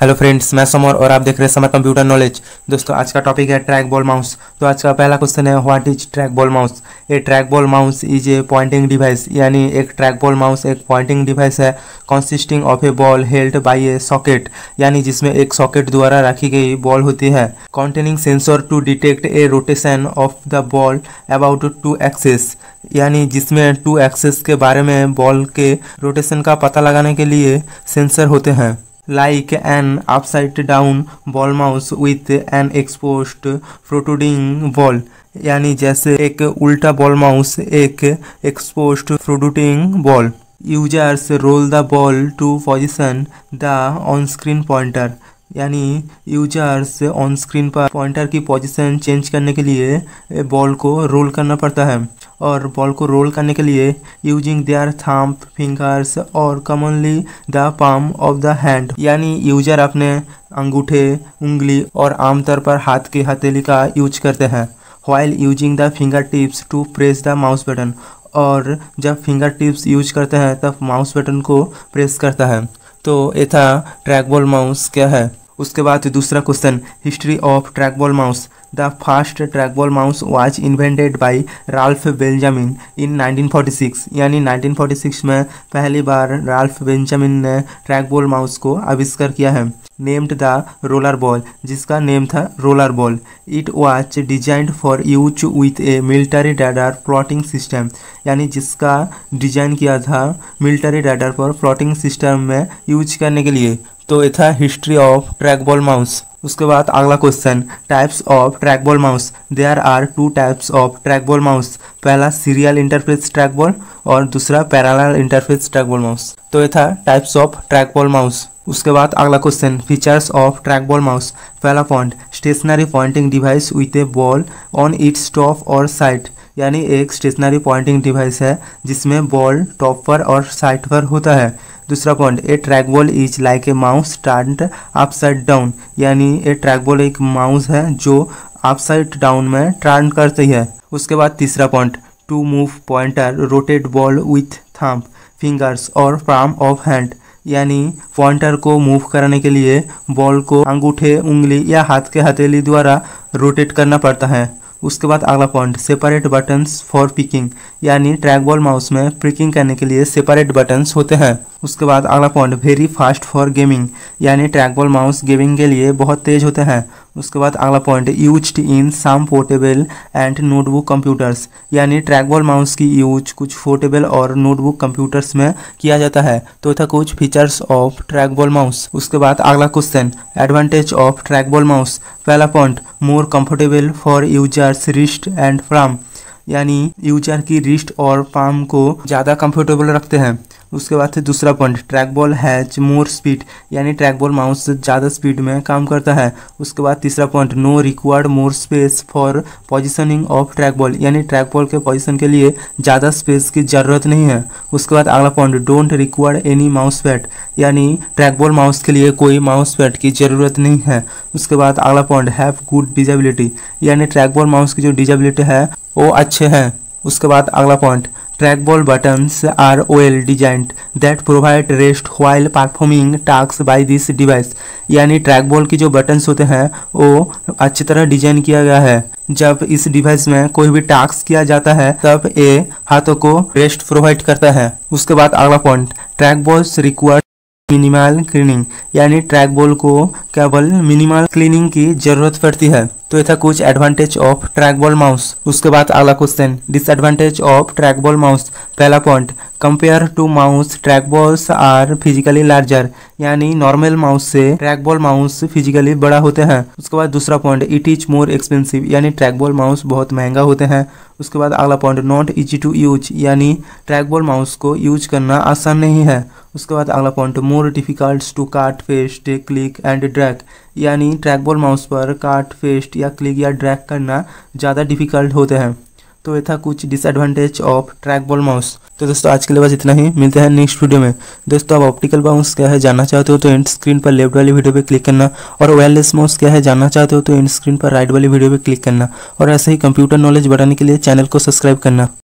Hello friends, मैं summer और आप देख रहे हैं समर कंप्यूटर नॉलेज। दोस्तों, आज का टॉपिक है ट्रैक बॉल माउस। तो आज का पहला क्वेश्चन है, what is track ball mouse. A track ball mouse is a pointing device, यानी एक ट्रैक बॉल माउस एक पॉइंटिंग डिवाइस है consisting of A ball held by A socket, यानी जिसमें एक सॉकेट द्वारा रखी गई बॉल होती है, containing sensor to detect a rotation of the ball about 2 axis, यानी जिसमें 2 एक्सिस के बारे में बॉल के रोटेशन का पता लगाने के लिए सेंसर होते हैं। Like an upside down ball mouse with an exposed protruding ball, यानी जैसे एक उल्टा बॉल माउस एक exposed protruding ball। Users roll the ball to position the on-screen pointer, यानी यूजर्स ऑन स्क्रीन पर पॉइंटर की पोजीशन चेंज करने के लिए बॉल को रोल करना पड़ता है, और बॉल को रोल करने के लिए यूजिंग देयर थंब फिंगर्स और commonly the palm of the hand, यानी यूजर अपने अंगूठे उंगली और आमतौर पर हाथ की हथेली का यूज करते हैं। While using the finger tips to press the mouse button, और जब फिंगर टिप्स यूज करते हैं तब माउस बटन को प्रेस करता है। तो ये था ट्रैक बॉल माउस क्या है। उसके बाद दूसरा question, history of track ball mouse. The first track ball mouse was invented by Ralph Benjamin in 1946, यानी 1946 में पहली बार राल्फ बेंजामिन ने ट्रैक बॉल माउस को आविष्कार किया है। नेम्ड द रोलर बॉल, जिसका नेम था roller ball. It was designed for use with a military radar plotting system, यानी जिसका डिजाइन किया था मिलिट्री रडार पर प्लॉटिंग सिस्टम में यूज करने के लिए। तो ये था history of track ball mouse. उसके बाद अगला question, types of track ball mouse. There are 2 types of track ball mouse. पहला सीरियल इंटरफेस ट्रैक बॉल और दूसरा parallel interface track ball mouse. तो ये था types of track ball mouse. उसके बाद अगला question, features of track ball mouse. पहला point, stationary pointing device with a ball on its top और साइड, यानी एक स्टेशनरी पॉइंटिंग डिवाइस है जिसमें बॉल टॉप पर और साइड पर होता है। दूसरा point, A track ball is like a mouse turned upside down, यानी ए ट्रैक बॉल एक माउस है जो अपसाइड डाउन में टर्न करती है। उसके बाद तीसरा point, to move pointer rotate ball with thumb fingers और पाम ऑफ हैंड, यानी पॉइंटर को मूव कराने के लिए बॉल को अंगूठे उंगली या हाथ के हथेली द्वारा रोटेट करना पड़ता है। उसके बाद अगला point, separate buttons for picking, यानी ट्रैक बॉल माउस में पिकिंग करने के लिए सेपरेट बटन्स होते हैं। उसके बाद अगला point, very fast for gaming, यानी ट्रैक बॉल माउस गेमिंग के लिए बहुत तेज होते हैं। उसके बाद अगला point, used in some portable and notebook computers, यानी ट्रैक बॉल माउस की यूज कुछ पोर्टेबल और नोटबुक कंप्यूटर्स में किया जाता है। तो था कुछ features of track ball mouse. उसके बाद अगला question, advantage of track ball mouse. पहला point, more comfortable for users wrist and palm, यानी यूजर की रिस्ट और पाम को ज़्यादा कंफर्टेबल रखते हैं। उसके बाद से दूसरा point, track ball has more speed, यानी ट्रैक बॉल माउस ज़्यादा स्पीड में काम करता है। उसके बाद तीसरा point, no required more space for positioning of track ball, यानी ट्रैक बॉल के पोजीशन के लिए ज़्यादा स्पेस की ज़रूरत नहीं है। उसके बाद अगला point, don't required any mouse pad, यानी ट्रैक बॉल माउस के लिए कोई माउस पैड की ज़रूरत नहीं है। उसके बाद अगला पॉइंट, हैव गुड डिजेबिलिटी, यानी ट्रैक बॉल माउस की जो डिजेबिलिटी है वो अच्छे हैं। उसके बाद अगला point, track ball buttons are well designed that provide rest while performing task by this device, यानी ट्रैक बॉल की जो बटन्स होते हैं वो अच्छी तरह डिजाइन किया गया है। जब इस डिवाइस में कोई भी टास्क किया जाता है तब ये हाथों को रेस्ट प्रोवाइड करता है। उसके बाद अगला point, track balls required minimal cleaning, यानी ट्रैक बॉल को केवल मिनिमल क्लीनिंग की जरूरत पड़ती है। तो ये था कुछ advantage of track ball mouse. उसके बाद अगला question, disadvantage of track ball mouse. पहला point, compare to mouse track balls are physically larger, यानी नॉर्मल माउस से ट्रैक बॉल माउस फिजिकली बड़ा होते हैं। उसके बाद दूसरा point, it is more expensive, यानी ट्रैक बॉल माउस बहुत महंगा होते हैं। उसके बाद अगला point, not easy to use, यानी ट्रैक बॉल माउस को यूज करना आसान नहीं है। उसके बाद अगला पॉइंट, मोर डिफिकल्ट टू काट पेस्ट क्लिक एंड ड्रैग, यानी ट्रैक बॉल माउस पर काट पेस्ट या क्लिक या ड्रैग करना ज़्यादा डिफिकल्ट होते हैं। तो ये था कुछ disadvantage of track ball mouse. तो दोस्तों, आज के लिए बस इतना ही, मिलते हैं नेक्स्ट वीडियो में। दोस्तों, आप ऑप्टिकल माउस क्या है जानना चाहते हो तो एंड स्क्रीन पर लेफ्ट वाली वीडियो पे क्लिक करना, और वायरलेस माउस क्या है जानना चाहते हो तो एंड स्क्रीन पर राइट वाली वीडियो पे क्लिक करना, और ऐसे ही कंप्यूटर नॉलेज बढ़ाने के लिए चैनल को सब्सक्राइब करना।